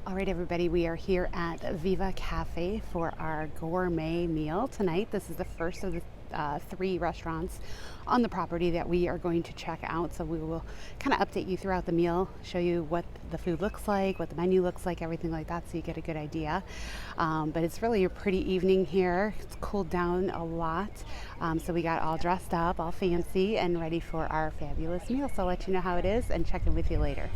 All right, everybody, we are here at Viva Cafe for our gourmet meal tonight. This is the first of the three restaurants on the property that we are going to check out. So we will kind of update you throughout the meal, show you what the food looks like, what the menu looks like, everything like that, so you get a good idea. But it's really a pretty evening here. It's cooled down a lot. So we got all dressed up, all fancy, and ready for our fabulous meal. So I'll let you know how it is and check in with you later.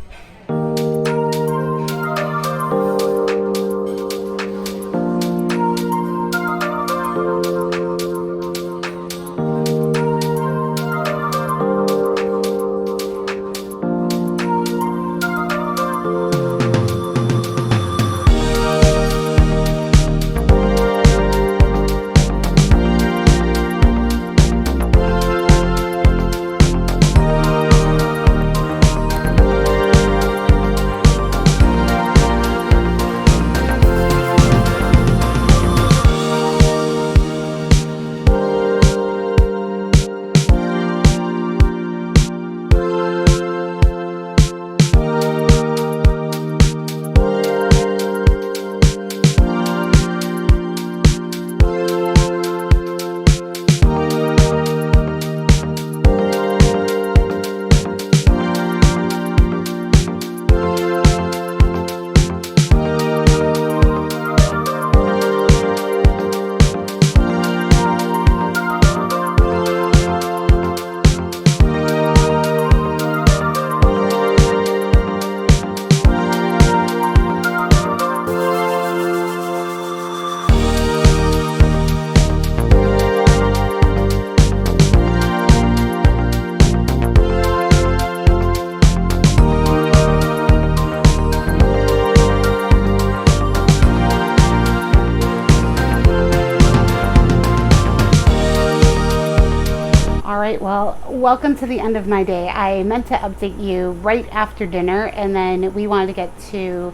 All right, well, welcome to the end of my day. I meant to update you right after dinner, and then we wanted to get to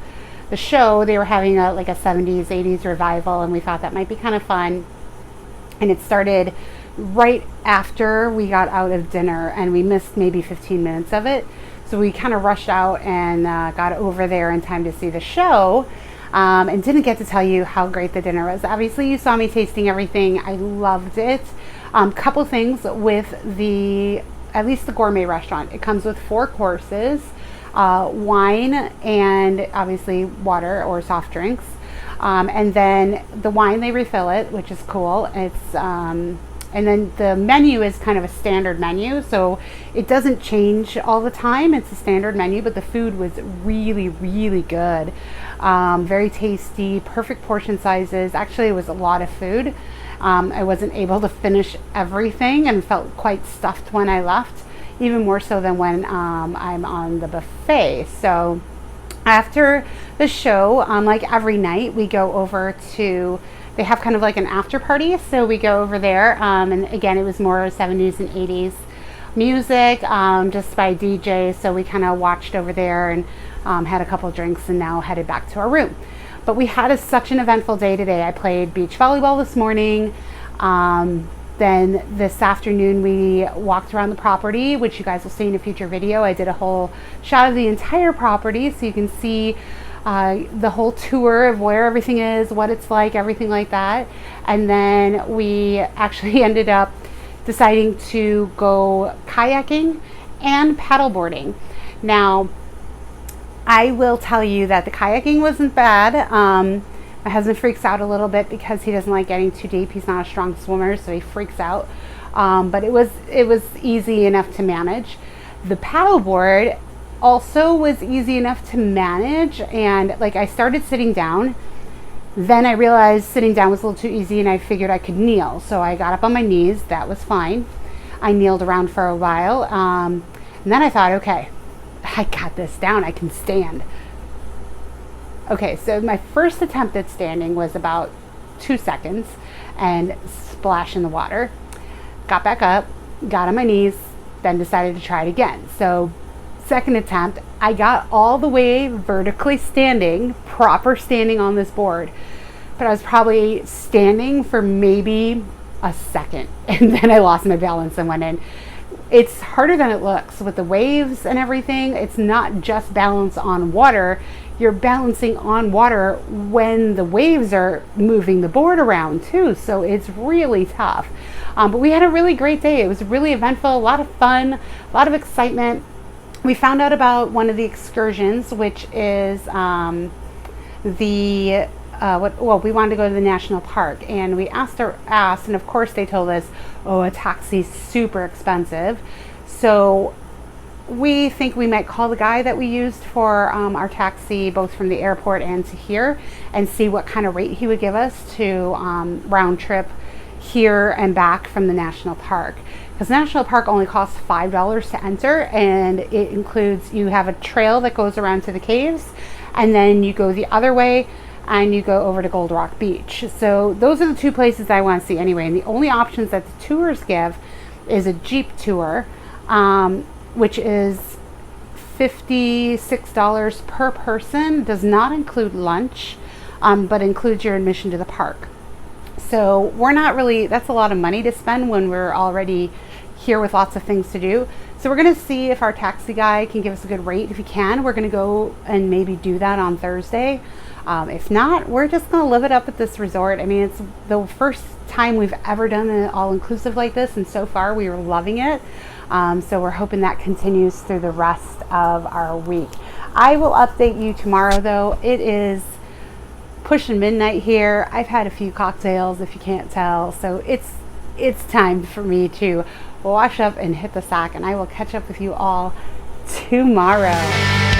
the show. They were having a 70s, 80s revival, and we thought that might be kind of fun. And it started right after we got out of dinner, and we missed maybe 15 minutes of it. So we kind of rushed out and got over there in time to see the show. And didn't get to tell you how great the dinner was. Obviously, you saw me tasting everything. I loved it. Couple things with at least the gourmet restaurant. It comes with 4 courses, wine, and obviously water or soft drinks. And then the wine, they refill it, which is cool. And then the menu is kind of a standard menu, so it doesn't change all the time. It's a standard menu, but the food was really, really good. Very tasty, perfect portion sizes. Actually, it was a lot of food. I wasn't able to finish everything and felt quite stuffed when I left, even more so than when I'm on the buffet. So after the show, like every night, we go over to, they have kind of like an after party, so we go over there, and again, it was more 70s and 80s music, just by DJ, so we kind of watched over there and had a couple drinks and now headed back to our room. But we had such an eventful day today. I played beach volleyball this morning. Then this afternoon we walked around the property, which you guys will see in a future video. I did a whole shot of the entire property so you can see the whole tour of where everything is, what it's like, everything like that. And then we actually ended up deciding to go kayaking and paddleboarding. Now, I will tell you that the kayaking wasn't bad. My husband freaks out a little bit because he doesn't like getting too deep. He's not a strong swimmer, so he freaks out. But it was easy enough to manage. The paddleboard also was easy enough to manage, and I started sitting down. Then I realized sitting down was a little too easy, and I figured I could kneel. So I got up on my knees. That was fine. I kneeled around for a while, and then I thought, okay, I got this down. I can stand. Okay, so my first attempt at standing was about 2 seconds and splash in the water. Got back up, got on my knees, then decided to try it again. So second attempt, I got all the way vertically standing, proper standing on this board. But I was probably standing for maybe a second, and then I lost my balance and went in. It's harder than it looks with the waves and everything. It's not just balance on water. you're balancing on water when the waves are moving the board around too. So it's really tough. But we had a really great day. It was really eventful, a lot of fun, a lot of excitement. We found out about one of the excursions, which is we wanted to go to the national park, and we asked, and of course they told us, oh, a taxi's super expensive. So we think we might call the guy that we used for our taxi, both from the airport and to here, and see what kind of rate he would give us to round trip here and back from the national park. Because national park only costs $5 to enter, and it includes, you have a trail that goes around to the caves, and then you go the other way and you go over to Gold Rock Beach. So those are the two places I want to see anyway. And the only options that the tours give is a Jeep tour, which is $56 per person. Does not include lunch, but includes your admission to the park. So we're not really, that's a lot of money to spend when we're already here with lots of things to do. So we're going to see if our taxi guy can give us a good rate. If he can, we're going to go and maybe do that on Thursday. If not, we're just going to live it up at this resort. I mean, it's the first time we've ever done an all-inclusive like this, and so far we are loving it. So we're hoping that continues through the rest of our week. I will update you tomorrow, though. It is pushing midnight here. I've had a few cocktails, if you can't tell. So it's time for me to wash up and hit the sack, and I will catch up with you all tomorrow.